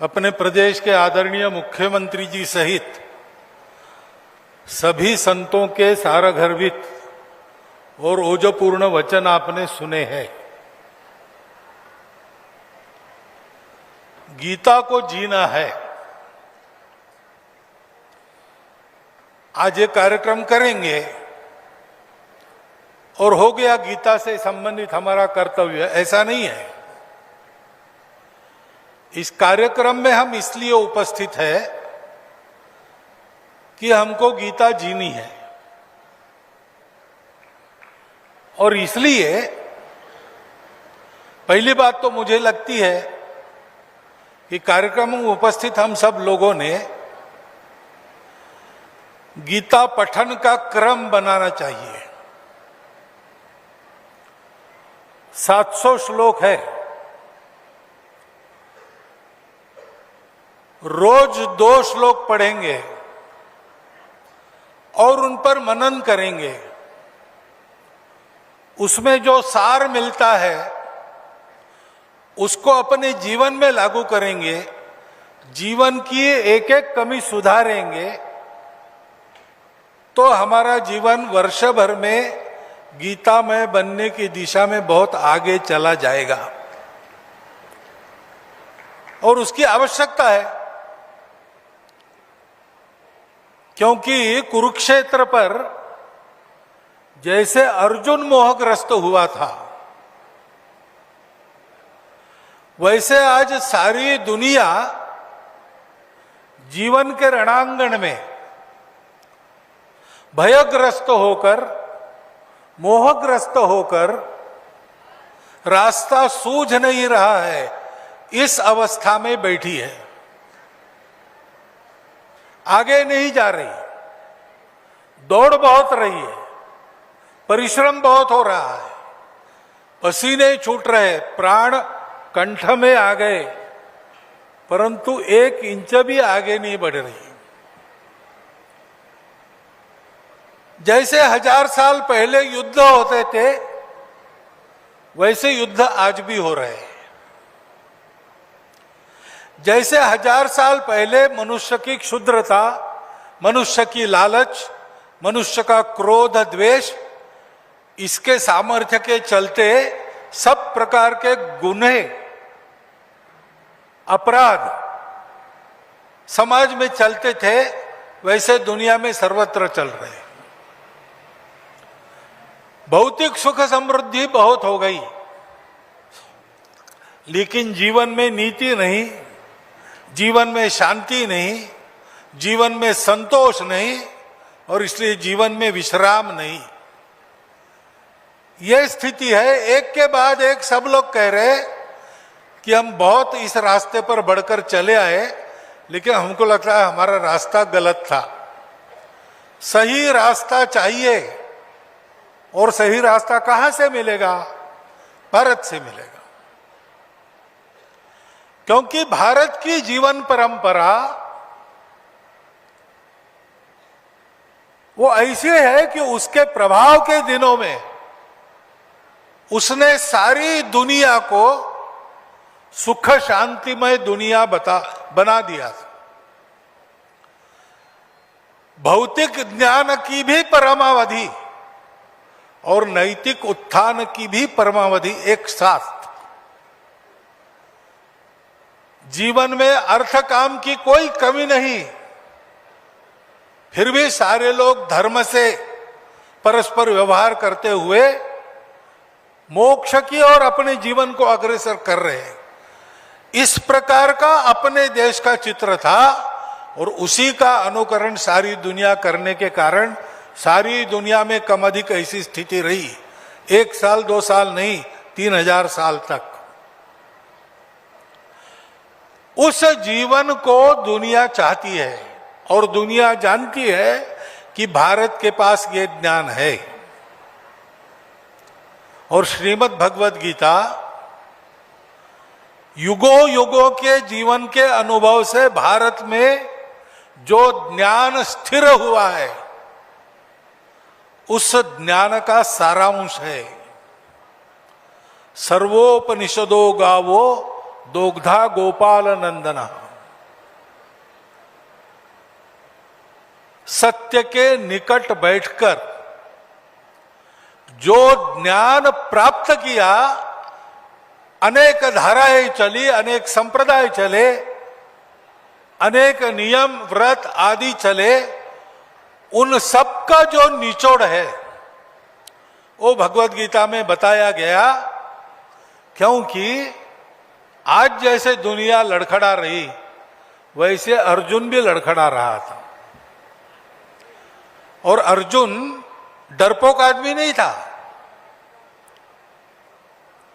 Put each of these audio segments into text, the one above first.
अपने प्रदेश के आदरणीय मुख्यमंत्री जी सहित सभी संतों के सारगर्भित और ओजपूर्ण वचन आपने सुने हैं। गीता को जीना है। आज ये कार्यक्रम करेंगे और हो गया गीता से संबंधित हमारा कर्तव्य, ऐसा नहीं है। इस कार्यक्रम में हम इसलिए उपस्थित है कि हमको गीता जीनी है और इसलिए पहली बात तो मुझे लगती है कि कार्यक्रम में उपस्थित हम सब लोगों ने गीता पठन का क्रम बनाना चाहिए। 700 श्लोक है, रोज 2 श्लोक पढ़ेंगे और उन पर मनन करेंगे। उसमें जो सार मिलता है उसको अपने जीवन में लागू करेंगे, जीवन की एक एक कमी सुधारेंगे तो हमारा जीवन वर्ष भर में गीतामय बनने की दिशा में बहुत आगे चला जाएगा और उसकी आवश्यकता है। क्योंकि कुरुक्षेत्र पर जैसे अर्जुन मोहग्रस्त हुआ था, वैसे आज सारी दुनिया जीवन के रणांगण में भयग्रस्त होकर, मोहग्रस्त होकर रास्ता सूझ नहीं रहा है, इस अवस्था में बैठी है। आगे नहीं जा रही, दौड़ बहुत रही है, परिश्रम बहुत हो रहा है, पसीने छूट रहे, प्राण कंठ में आ गए, परंतु 1 इंच भी आगे नहीं बढ़ रही। जैसे 1000 साल पहले युद्ध होते थे वैसे युद्ध आज भी हो रहे हैं। जैसे 1000 साल पहले मनुष्य की क्षुद्रता, मनुष्य की लालच, मनुष्य का क्रोध द्वेष, इसके सामर्थ्य के चलते सब प्रकार के गुन्हे, अपराध समाज में चलते थे, वैसे दुनिया में सर्वत्र चल रहे। भौतिक सुख समृद्धि बहुत हो गई, लेकिन जीवन में नीति नहीं, जीवन में शांति नहीं, जीवन में संतोष नहीं और इसलिए जीवन में विश्राम नहीं। यह स्थिति है। एक के बाद एक सब लोग कह रहे कि हम बहुत इस रास्ते पर बढ़कर चले आए, लेकिन हमको लगता है हमारा रास्ता गलत था। सही रास्ता चाहिए और सही रास्ता कहां से मिलेगा? भारत से मिलेगा। क्योंकि भारत की जीवन परंपरा वो ऐसी है कि उसके प्रभाव के दिनों में उसने सारी दुनिया को सुख शांतिमय दुनिया बना दिया। भौतिक ज्ञान की भी परमावधि और नैतिक उत्थान की भी परमावधि एक साथ। जीवन में अर्थ काम की कोई कमी नहीं, फिर भी सारे लोग धर्म से परस्पर व्यवहार करते हुए मोक्ष की ओर अपने जीवन को अग्रसर कर रहे हैं। इस प्रकार का अपने देश का चित्र था और उसी का अनुकरण सारी दुनिया करने के कारण सारी दुनिया में कम अधिक ऐसी स्थिति रही। 1 साल 2 साल नहीं, 3000 साल तक। उस जीवन को दुनिया चाहती है और दुनिया जानती है कि भारत के पास ये ज्ञान है। और श्रीमद् भगवद गीता युगों युगों के जीवन के अनुभव से भारत में जो ज्ञान स्थिर हुआ है, उस ज्ञान का सारांश है। सर्वोपनिषदो गावो दोग्धा गोपाल नंदना। सत्य के निकट बैठकर जो ज्ञान प्राप्त किया, अनेक धाराएं चली, अनेक संप्रदाय चले, अनेक नियम व्रत आदि चले, उन सब का जो निचोड़ है वो भगवत गीता में बताया गया। क्योंकि आज जैसे दुनिया लड़खड़ा रही, वैसे अर्जुन भी लड़खड़ा रहा था। और अर्जुन डरपोक आदमी नहीं था।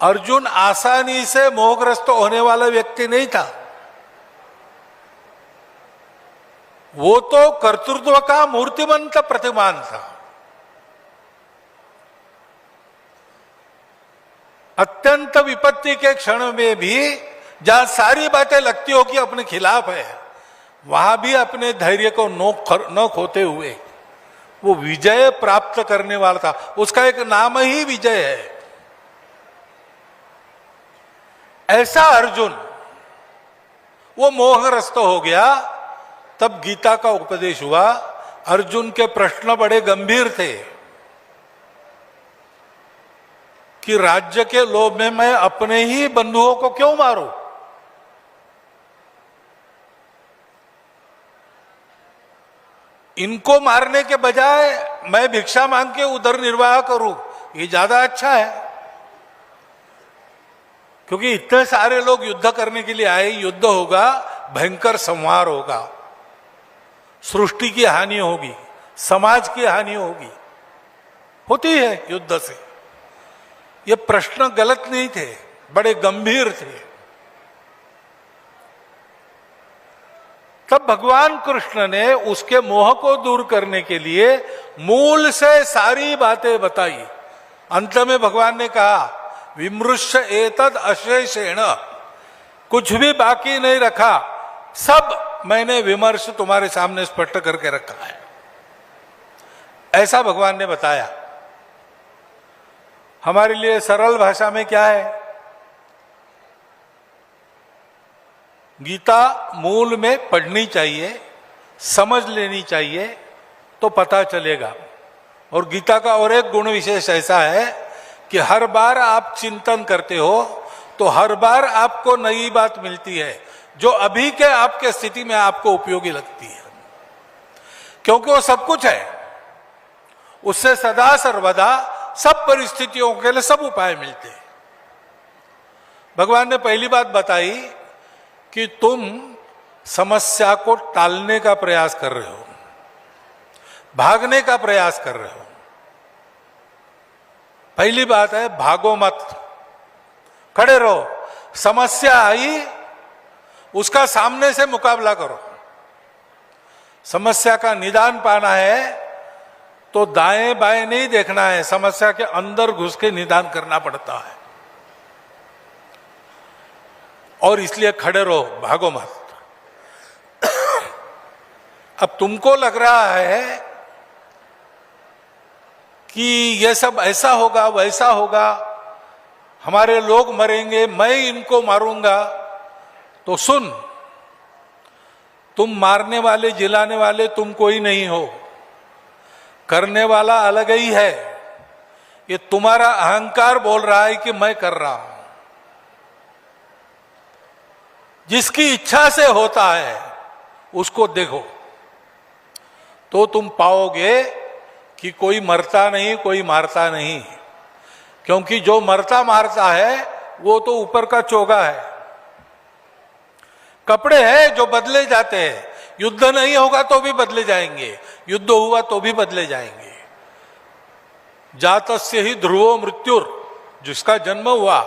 अर्जुन आसानी से मोहग्रस्त होने वाला व्यक्ति नहीं था। वो तो कर्तृत्व का मूर्तिमंत प्रतिमान था। अत्यंत विपत्ति के क्षण में भी जहां सारी बातें लगती हो कि अपने खिलाफ है, वहां भी अपने धैर्य को न खोते हुए वो विजय प्राप्त करने वाला था। उसका एक नाम ही विजय है। ऐसा अर्जुन वो मोहग्रस्त हो गया। तब गीता का उपदेश हुआ। अर्जुन के प्रश्न बड़े गंभीर थे कि राज्य के लोभ में मैं अपने ही बंधुओं को क्यों मारूं? इनको मारने के बजाय मैं भिक्षा मांग के उधर निर्वाह करूं, ये ज्यादा अच्छा है। क्योंकि इतने सारे लोग युद्ध करने के लिए आए, युद्ध होगा, भयंकर संहार होगा, सृष्टि की हानि होगी, समाज की हानि होगी, होती है युद्ध से। ये प्रश्न गलत नहीं थे, बड़े गंभीर थे। तब भगवान कृष्ण ने उसके मोह को दूर करने के लिए मूल से सारी बातें बताई। अंत में भगवान ने कहा, विमृश्य एतद अशेषेण, कुछ भी बाकी नहीं रखा, सब मैंने विमर्श तुम्हारे सामने स्पष्ट करके रखा है। ऐसा भगवान ने बताया। हमारे लिए सरल भाषा में क्या है? गीता मूल में पढ़नी चाहिए, समझ लेनी चाहिए, तो पता चलेगा। और गीता का और एक गुण विशेष ऐसा है कि हर बार आप चिंतन करते हो तो हर बार आपको नई बात मिलती है जो अभी के आपके स्थिति में आपको उपयोगी लगती है। क्योंकि वो सब कुछ है, उससे सदा सर्वदा सब परिस्थितियों के लिए सब उपाय मिलते हैं। भगवान ने पहली बात बताई कि तुम समस्या को टालने का प्रयास कर रहे हो, भागने का प्रयास कर रहे हो। पहली बात है, भागो मत, खड़े रहो। समस्या आई, उसका सामने से मुकाबला करो। समस्या का निदान पाना है तो दाएं बाएं नहीं देखना है, समस्या के अंदर घुस के निदान करना पड़ता है। और इसलिए खड़े रहो, भागो मत। अब तुमको लग रहा है कि यह सब ऐसा होगा वैसा होगा, हमारे लोग मरेंगे, मैं इनको मारूंगा, तो सुन, तुम मारने वाले जिलाने वाले तुम कोई नहीं हो, करने वाला अलग ही है। ये तुम्हारा अहंकार बोल रहा है कि मैं कर रहा हूं। जिसकी इच्छा से होता है उसको देखो तो तुम पाओगे कि कोई मरता नहीं, कोई मारता नहीं। क्योंकि जो मरता मारता है वो तो ऊपर का चोगा है, कपड़े हैं जो बदले जाते हैं। युद्ध नहीं होगा तो भी बदले जाएंगे, युद्ध हुआ तो भी बदले जाएंगे। जातस्य ही ध्रुवो मृत्युर, जिसका जन्म हुआ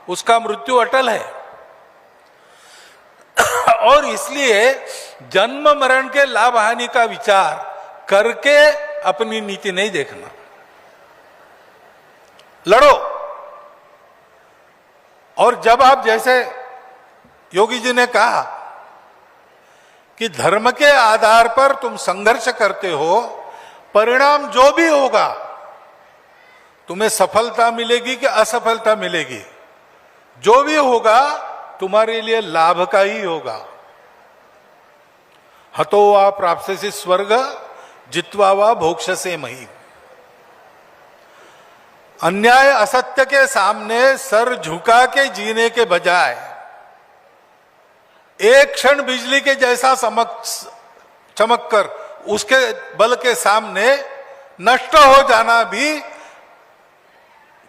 उसका मृत्यु अटल है। और इसलिए जन्म मरण के लाभ हानि का विचार करके अपनी नीति नहीं देखना। लड़ो। और जब आप, जैसे योगी जी ने कहा कि धर्म के आधार पर तुम संघर्ष करते हो, परिणाम जो भी होगा, तुम्हें सफलता मिलेगी कि असफलता मिलेगी, जो भी होगा तुम्हारे लिए लाभ का ही होगा। हतो वा प्राप्स्यसि स्वर्ग जित्वा वा भोक्ष्यसे मही। अन्याय असत्य के सामने सर झुका के जीने के बजाय एक क्षण बिजली के जैसा चमक कर उसके बल के सामने नष्ट हो जाना भी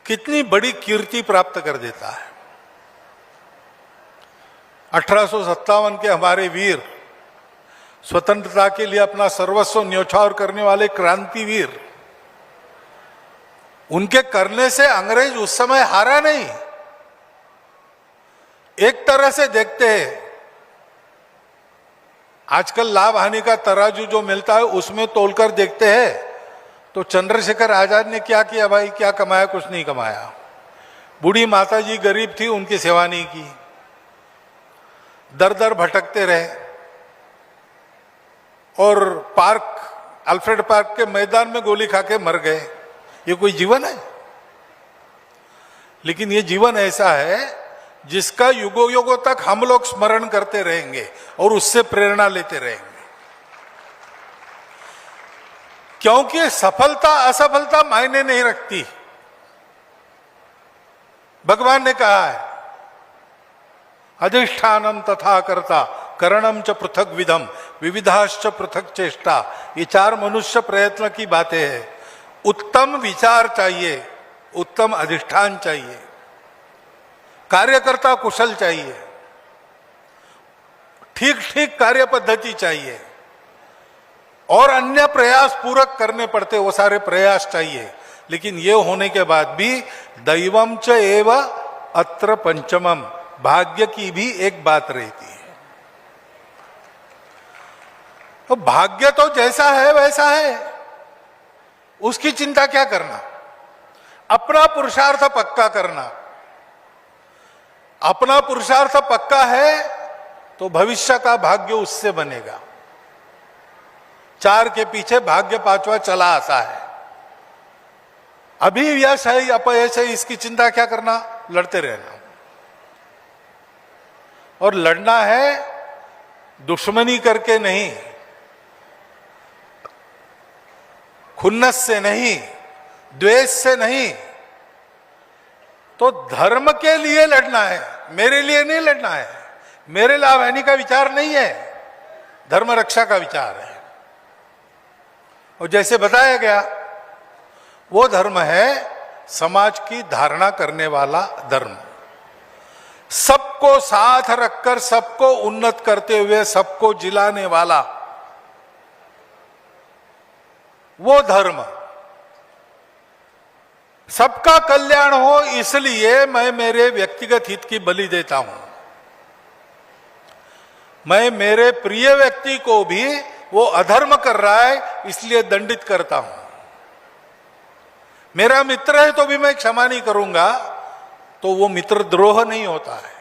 कितनी बड़ी कीर्ति प्राप्त कर देता है। 1857 के हमारे वीर, स्वतंत्रता के लिए अपना सर्वस्व न्यौछावर करने वाले क्रांतिवीर, उनके करने से अंग्रेज उस समय हारा नहीं। एक तरह से देखते हैं, आजकल लाभ हानि का तराजू जो मिलता है उसमें तोलकर देखते हैं तो चंद्रशेखर आजाद ने क्या किया भाई, क्या कमाया? कुछ नहीं कमाया। बूढ़ी माता जी गरीब थी, उनकी सेवा नहीं की, दर दर भटकते रहे और अल्फ्रेड पार्क के मैदान में गोली खा के मर गए। ये कोई जीवन है? लेकिन ये जीवन ऐसा है जिसका युगों युगों तक हम लोग स्मरण करते रहेंगे और उससे प्रेरणा लेते रहेंगे, क्योंकि सफलता असफलता मायने नहीं रखती। भगवान ने कहा है, अधिष्ठानम तथा कर्ता करणम च पृथक विधम विविधाश्च पृथक चेष्टा। ये चार मनुष्य प्रयत्न की बातें हैं। उत्तम विचार चाहिए, उत्तम अधिष्ठान चाहिए, कार्यकर्ता कुशल चाहिए, ठीक ठीक कार्य पद्धति चाहिए और अन्य प्रयास पूरक करने पड़ते, वो सारे प्रयास चाहिए। लेकिन ये होने के बाद भी दैवम च एव अत्र पंचमम, भाग्य की भी एक बात रहती है। तो भाग्य तो जैसा है वैसा है, उसकी चिंता क्या करना? अपना पुरुषार्थ पक्का करना। अपना पुरुषार्थ पक्का है तो भविष्य का भाग्य उससे बनेगा। चार के पीछे भाग्य पांचवा चला आता है। अभी यश है अपयश है, इसकी चिंता क्या करना? लड़ते रहना। और लड़ना है दुश्मनी करके नहीं, खुन्नस से नहीं, द्वेष से नहीं, तो धर्म के लिए लड़ना है, मेरे लिए नहीं लड़ना है। मेरे लाभ हानि का विचार नहीं है, धर्म रक्षा का विचार है। और जैसे बताया गया, वो धर्म है समाज की धारणा करने वाला धर्म, सबको साथ रखकर सबको उन्नत करते हुए सबको जिलाने वाला वो धर्म। सबका कल्याण हो इसलिए मैं मेरे व्यक्तिगत हित की बलि देता हूं। मैं मेरे प्रिय व्यक्ति को भी वो अधर्म कर रहा है इसलिए दंडित करता हूं। मेरा मित्र है तो भी मैं क्षमा नहीं करूंगा, तो वो मित्र द्रोह नहीं होता है,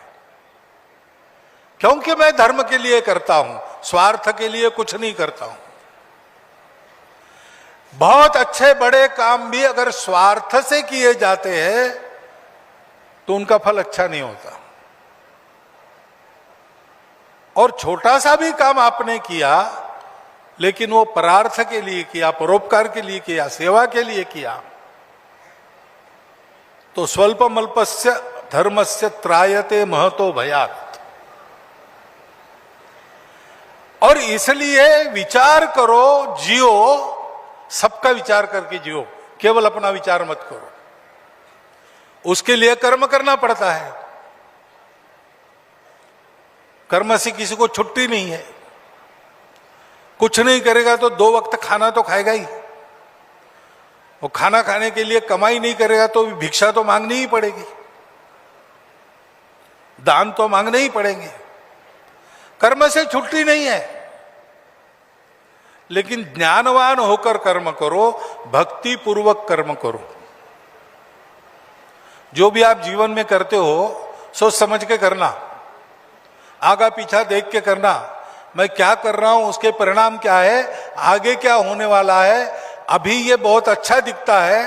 क्योंकि मैं धर्म के लिए करता हूं, स्वार्थ के लिए कुछ नहीं करता हूं। बहुत अच्छे बड़े काम भी अगर स्वार्थ से किए जाते हैं तो उनका फल अच्छा नहीं होता। और छोटा सा भी काम आपने किया लेकिन वो परार्थ के लिए किया, परोपकार के लिए किया, सेवा के लिए किया, तो स्वल्पमल्पस्य धर्मस्य त्रायते महतो भयात्। और इसलिए विचार करो, जियो, सबका विचार करके जियो, केवल अपना विचार मत करो। उसके लिए कर्म करना पड़ता है। कर्म से किसी को छुट्टी नहीं है। कुछ नहीं करेगा तो 2 वक्त खाना तो खाएगा ही, और खाना खाने के लिए कमाई नहीं करेगा तो भिक्षा तो मांगनी ही पड़ेगी, दान तो मांगने ही पड़ेंगे। कर्म से छुट्टी नहीं है। लेकिन ज्ञानवान होकर कर्म करो, भक्ति पूर्वक कर्म करो। जो भी आप जीवन में करते हो सोच समझ के करना, आगा पीछा देख के करना। मैं क्या कर रहा हूं, उसके परिणाम क्या है, आगे क्या होने वाला है। अभी ये बहुत अच्छा दिखता है,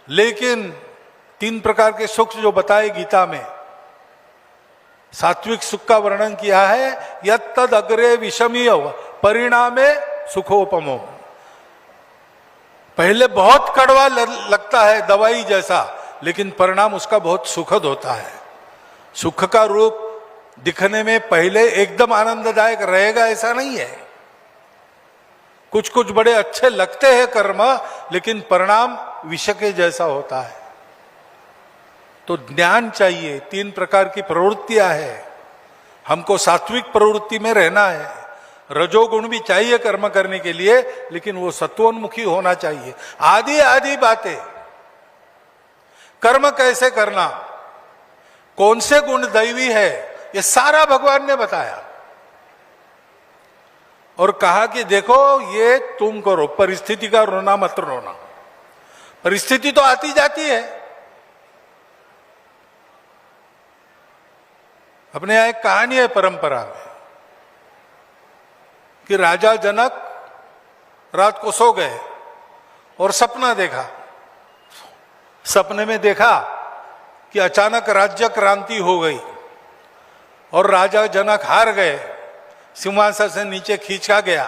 लेकिन 3 प्रकार के सुख जो बताए गीता में, सात्विक सुख का वर्णन किया है, यत्तद अग्रे विषमीय परिणामे सुखोपमो। पहले बहुत कड़वा लगता है, दवाई जैसा, लेकिन परिणाम उसका बहुत सुखद होता है। सुख का रूप दिखने में पहले एकदम आनंददायक रहेगा ऐसा नहीं है। कुछ कुछ बड़े अच्छे लगते हैं कर्म, लेकिन परिणाम विष के जैसा होता है। तो ज्ञान चाहिए। 3 प्रकार की प्रवृत्तियां हैं। हमको सात्विक प्रवृत्ति में रहना है। रजोगुण भी चाहिए कर्म करने के लिए, लेकिन वो सत्वोन्मुखी होना चाहिए। आदि आदि बातें, कर्म कैसे करना, कौन से गुण दैवी है, ये सारा भगवान ने बताया और कहा कि देखो ये तुम करो, परिस्थिति का रोना मत रोना। परिस्थिति तो आती जाती है। अपने यहां एक कहानी है परंपरा में कि राजा जनक रात को सो गए और सपना देखा। सपने में देखा कि अचानक राज्य क्रांति हो गई और राजा जनक हार गए, सिंहासन से नीचे खींचा गया,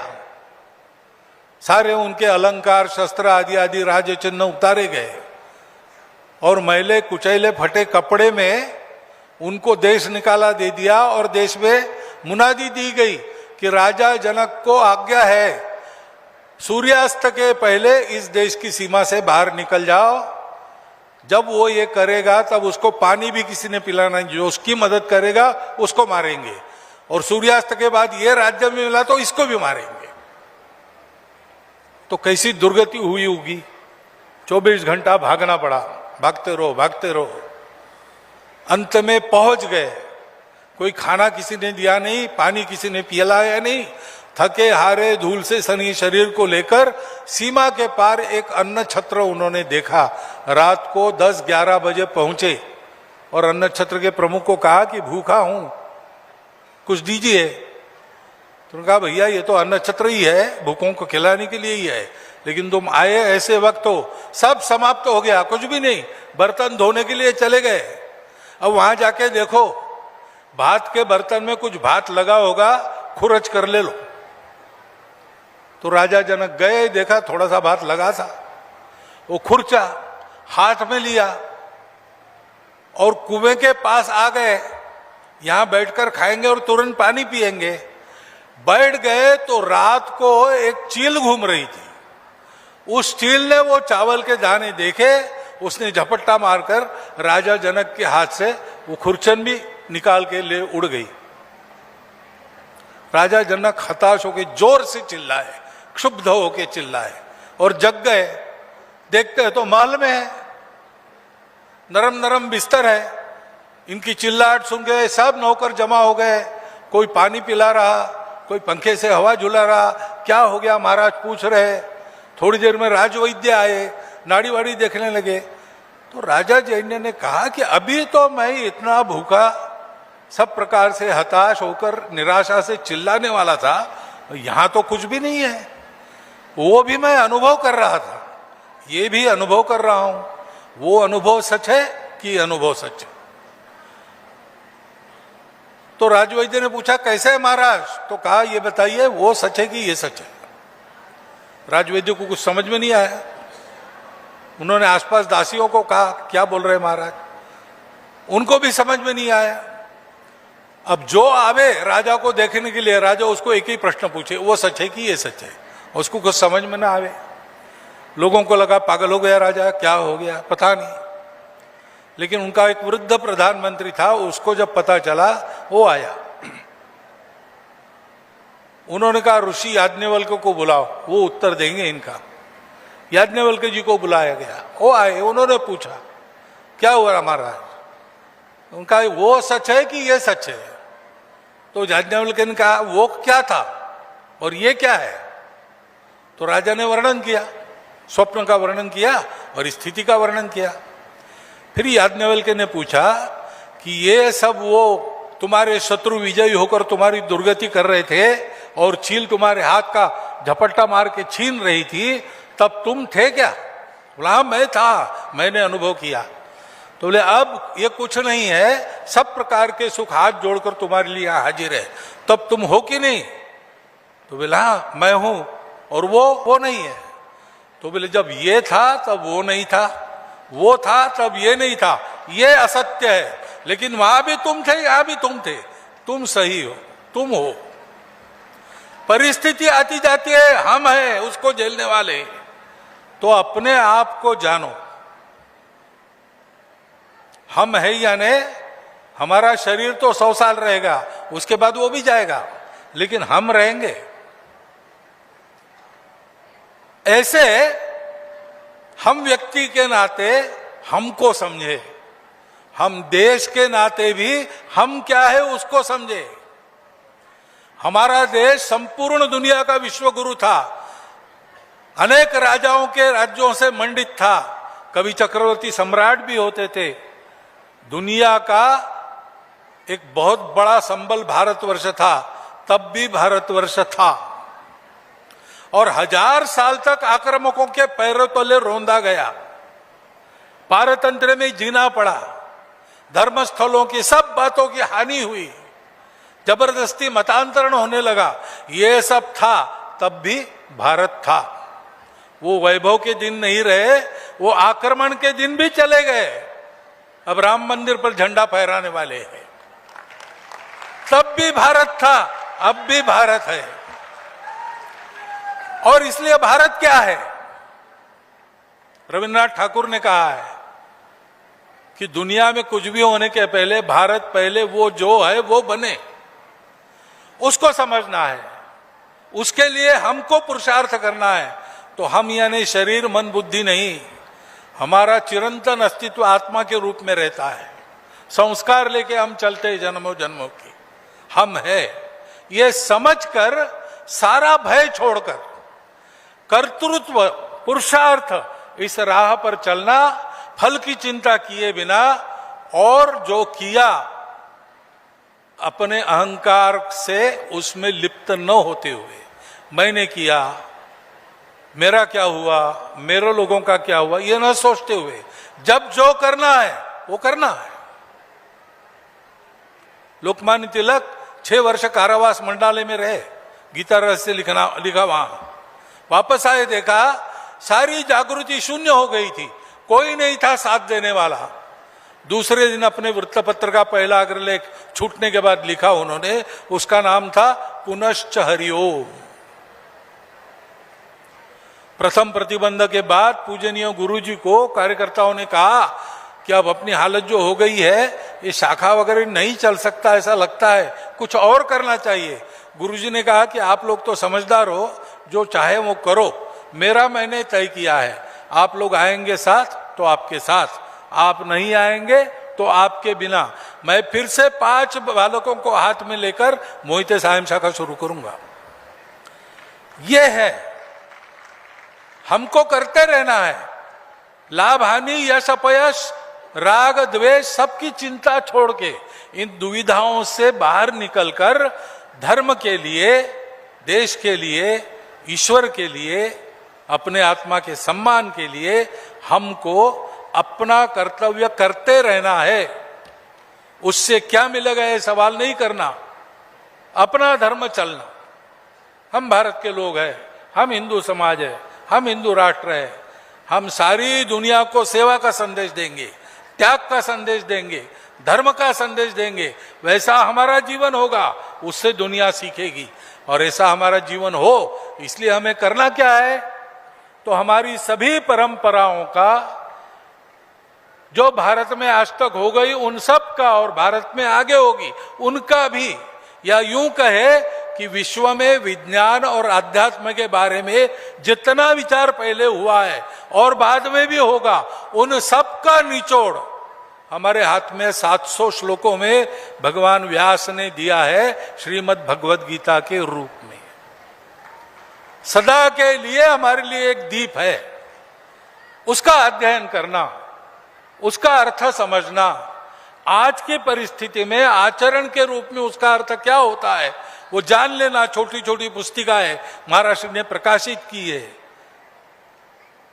सारे उनके अलंकार शस्त्र आदि आदि राज चिन्ह उतारे गए और मैले कुचैले फटे कपड़े में उनको देश निकाला दे दिया और देश में मुनादी दी गई कि राजा जनक को आज्ञा है सूर्यास्त के पहले इस देश की सीमा से बाहर निकल जाओ। जब वो ये करेगा तब उसको पानी भी किसी ने पिलाना नहीं, जो उसकी मदद करेगा उसको मारेंगे, और सूर्यास्त के बाद ये राज्य में मिला तो इसको भी मारेंगे। तो कैसी दुर्गति हुई होगी। 24 घंटा भागना पड़ा, भागते रहो भागते रहो। अंत में पहुंच गए। कोई खाना किसी ने दिया नहीं, पानी किसी ने पिलाया नहीं। थके हारे धूल से सनी शरीर को लेकर सीमा के पार एक अन्न छत्र उन्होंने देखा। रात को 10-11 बजे पहुंचे और अन्न छत्र के प्रमुख को कहा कि भूखा हूं, कुछ दीजिए। तो उन्होंने कहा भैया ये तो अन्न छत्र ही है, भूखों को खिलाने के लिए ही है, लेकिन तुम आए ऐसे वक्त हो सब समाप्त हो गया, कुछ भी नहीं। बर्तन धोने के लिए चले गए। अब वहां जाके देखो भात के बर्तन में कुछ भात लगा होगा, खुरच कर ले लो। तो राजा जनक गए, देखा थोड़ा सा भात लगा था, वो खुरचा हाथ में लिया और कुएं के पास आ गए। यहां बैठकर खाएंगे और तुरंत पानी पिएंगे। बैठ गए तो रात को एक चील घूम रही थी। उस चील ने वो चावल के दाने देखे, उसने झपट्टा मारकर राजा जनक के हाथ से वो खुरचन भी निकाल के ले उड़ गई। राजा जनक हताश होकर जोर से चिल्लाए, क्षुब्ध होकर चिल्लाए और जग गए। देखते हैं तो महल में है, नरम नरम बिस्तर है। इनकी चिल्लाहट सुन के सब नौकर जमा हो गए। कोई पानी पिला रहा, कोई पंखे से हवा झुला रहा। क्या हो गया महाराज पूछ रहे। थोड़ी देर में राजवैद्य आए, नाड़ी वाड़ी देखने लगे। तो राजा जैन्य ने कहा कि अभी तो मैं इतना भूखा, सब प्रकार से हताश होकर निराशा से चिल्लाने वाला था, यहां तो कुछ भी नहीं है। वो भी मैं अनुभव कर रहा था, ये भी अनुभव कर रहा हूं। वो अनुभव सच है कि अनुभव सच है? तो राजवैद्य ने पूछा कैसे है महाराज? तो कहा ये बताइए वो सच है कि ये सच है? राजवैद्य को कुछ समझ में नहीं आया। उन्होंने आसपास दासियों को कहा क्या बोल रहे महाराज? उनको भी समझ में नहीं आया। अब जो आवे राजा को देखने के लिए, राजा उसको एक ही प्रश्न पूछे, वो सच है कि ये सच है? उसको कुछ समझ में ना आवे। लोगों को लगा पागल हो गया राजा, क्या हो गया पता नहीं। लेकिन उनका एक वृद्ध प्रधानमंत्री था, उसको जब पता चला वो आया। उन्होंने कहा ऋषि याज्ञवल्क्य को बुलाओ, वो उत्तर देंगे इनका। याज्ञवल्क्य जी को बुलाया गया, वो आए। उन्होंने पूछा क्या हुआ महाराज? उनका वो सच है कि ये सच है? तो याज्ञवल्क्य ने कहा वो क्या था और ये क्या है? तो राजा ने वर्णन किया, स्वप्न का वर्णन किया और स्थिति का वर्णन किया। फिर याज्ञवल्क्य ने पूछा कि ये सब वो तुम्हारे शत्रु विजयी होकर तुम्हारी दुर्गति कर रहे थे और चील तुम्हारे हाथ का झपट्टा मार के छीन रही थी, तब तुम थे क्या? बोला मैं था, मैंने अनुभव किया। तो बोले अब ये कुछ नहीं है, सब प्रकार के सुख हाथ जोड़कर तुम्हारे लिए हाजिर है, तब तुम हो कि नहीं? तो बोला मैं हूं और वो नहीं है। तो बोले जब ये था तब वो नहीं था, वो था तब ये नहीं था, ये असत्य है। लेकिन वहां भी तुम थे, यहां भी तुम थे, तुम सही हो, तुम हो। परिस्थिति आती जाती है, हम हैं उसको झेलने वाले। तो अपने आप को जानो, हम है यानी हमारा शरीर तो 100 साल रहेगा, उसके बाद वो भी जाएगा, लेकिन हम रहेंगे। ऐसे हम व्यक्ति के नाते हमको समझे, हम देश के नाते भी हम क्या है उसको समझे। हमारा देश संपूर्ण दुनिया का विश्वगुरु था, अनेक राजाओं के राज्यों से मंडित था, कभी चक्रवर्ती सम्राट भी होते थे। दुनिया का एक बहुत बड़ा संबल भारतवर्ष था, तब भी भारतवर्ष था। और 1000 साल तक आक्रामकों के पैरों तले रौंदा गया, पारतंत्र में जीना पड़ा, धर्मस्थलों की सब बातों की हानि हुई, जबरदस्ती मतांतरण होने लगा। ये सब था, तब भी भारत था। वो वैभव के दिन नहीं रहे, वो आक्रमण के दिन भी चले गए। अब राम मंदिर पर झंडा फहराने वाले हैं। तब भी भारत था, अब भी भारत है। और इसलिए भारत क्या है? रविन्द्रनाथ ठाकुर ने कहा है कि दुनिया में कुछ भी होने के पहले भारत पहले, वो जो है वो बने, उसको समझना है। उसके लिए हमको पुरुषार्थ करना है। तो हम यानी शरीर मन बुद्धि नहीं, हमारा चिरंतन अस्तित्व आत्मा के रूप में रहता है। संस्कार लेके हम चलते जन्मों जन्मों की, हम है ये समझकर सारा भय छोड़कर कर्तृत्व पुरुषार्थ इस राह पर चलना, फल की चिंता किए बिना, और जो किया अपने अहंकार से उसमें लिप्त न होते हुए, मैंने किया, मेरा क्या हुआ, मेरे लोगों का क्या हुआ, ये न सोचते हुए जब जो करना है वो करना है। लोकमान्य तिलक 6 वर्ष कारावास मंडालय में रहे, गीता रहस्य लिखा वहां। वापस आए, देखा सारी जागृति शून्य हो गई थी, कोई नहीं था साथ देने वाला। दूसरे दिन अपने वृत्तपत्र का पहला अग्रलेख छूटने के बाद लिखा उन्होंने, उसका नाम था पुनश्च हरिओम। प्रथम प्रतिबंध के बाद पूजनीय गुरुजी को कार्यकर्ताओं ने कहा कि अब अपनी हालत जो हो गई है, ये शाखा वगैरह नहीं चल सकता, ऐसा लगता है, कुछ और करना चाहिए। गुरुजी ने कहा कि आप लोग तो समझदार हो, जो चाहे वो करो, मेरा मैंने तय किया है। आप लोग आएंगे साथ तो आपके साथ, आप नहीं आएंगे तो आपके बिना। मैं फिर से 5 बालकों को हाथ में लेकर मोहिते सायं शाखा शुरू करूंगा। यह है, हमको करते रहना है। लाभ हानि, यश अपयश, राग द्वेष, सबकी चिंता छोड़ के, इन दुविधाओं से बाहर निकलकर धर्म के लिए, देश के लिए, ईश्वर के लिए, अपने आत्मा के सम्मान के लिए हमको अपना कर्तव्य करते रहना है। उससे क्या मिलेगा ये सवाल नहीं करना, अपना धर्म चलना। हम भारत के लोग हैं, हम हिंदू समाज है, हम हिंदू राष्ट्र है, हम सारी दुनिया को सेवा का संदेश देंगे, त्याग का संदेश देंगे, धर्म का संदेश देंगे। वैसा हमारा जीवन होगा, उससे दुनिया सीखेगी। और ऐसा हमारा जीवन हो, इसलिए हमें करना क्या है? तो हमारी सभी परंपराओं का जो भारत में आज तक हो गई, उन सब का, और भारत में आगे होगी उनका भी, या यूं कहे कि विश्व में विज्ञान और अध्यात्म के बारे में जितना विचार पहले हुआ है और बाद में भी होगा, उन सब का निचोड़ हमारे हाथ में 700 श्लोकों में भगवान व्यास ने दिया है, श्रीमद् भगवद गीता के रूप में। सदा के लिए हमारे लिए एक दीप है, उसका अध्ययन करना, उसका अर्थ समझना, आज की परिस्थिति में आचरण के रूप में उसका अर्थ क्या होता है वो जान लेना। छोटी छोटी पुस्तिकाएं महाराष्ट्र ने प्रकाशित की है,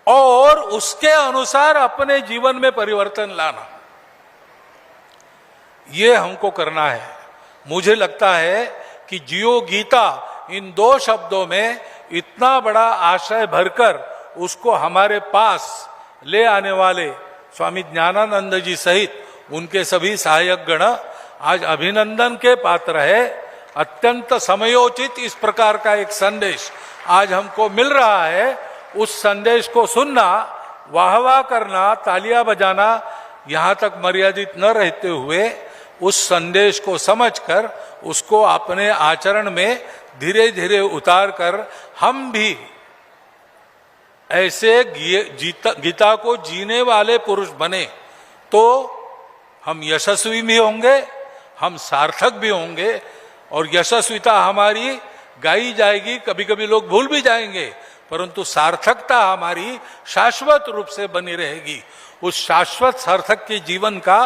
और उसके अनुसार अपने जीवन में परिवर्तन लाना, ये हमको करना है। मुझे लगता है कि जियो गीता, इन 2 शब्दों में इतना बड़ा आशय भरकर उसको हमारे पास ले आने वाले स्वामी ज्ञानानंद जी सहित उनके सभी सहायक गण आज अभिनंदन के पात्र है। अत्यंत समयोचित इस प्रकार का एक संदेश आज हमको मिल रहा है। उस संदेश को सुनना, वाह वाह करना, तालियां बजाना यहाँ तक मर्यादित न रहते हुए उस संदेश को समझकर उसको अपने आचरण में धीरे धीरे उतार कर हम भी ऐसे गीता को जीने वाले पुरुष बने तो हम यशस्वी भी होंगे, हम सार्थक भी होंगे। और यशस्विता हमारी गाई जाएगी, कभी कभी लोग भूल भी जाएंगे, परंतु सार्थकता हमारी शाश्वत रूप से बनी रहेगी। उस शाश्वत सार्थक के जीवन का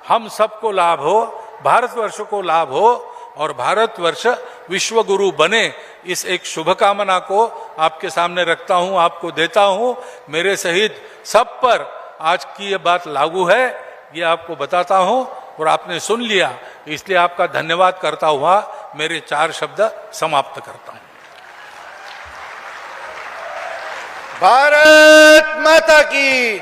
हम सबको लाभ हो, भारतवर्ष को लाभ हो और भारतवर्ष विश्व गुरु बने, इस एक शुभकामना को आपके सामने रखता हूं, आपको देता हूं। मेरे सहित सब पर आज की ये बात लागू है, ये आपको बताता हूं और आपने सुन लिया, इसलिए आपका धन्यवाद करता हुआ मेरे 4 शब्द समाप्त करता हूं। भारत माता की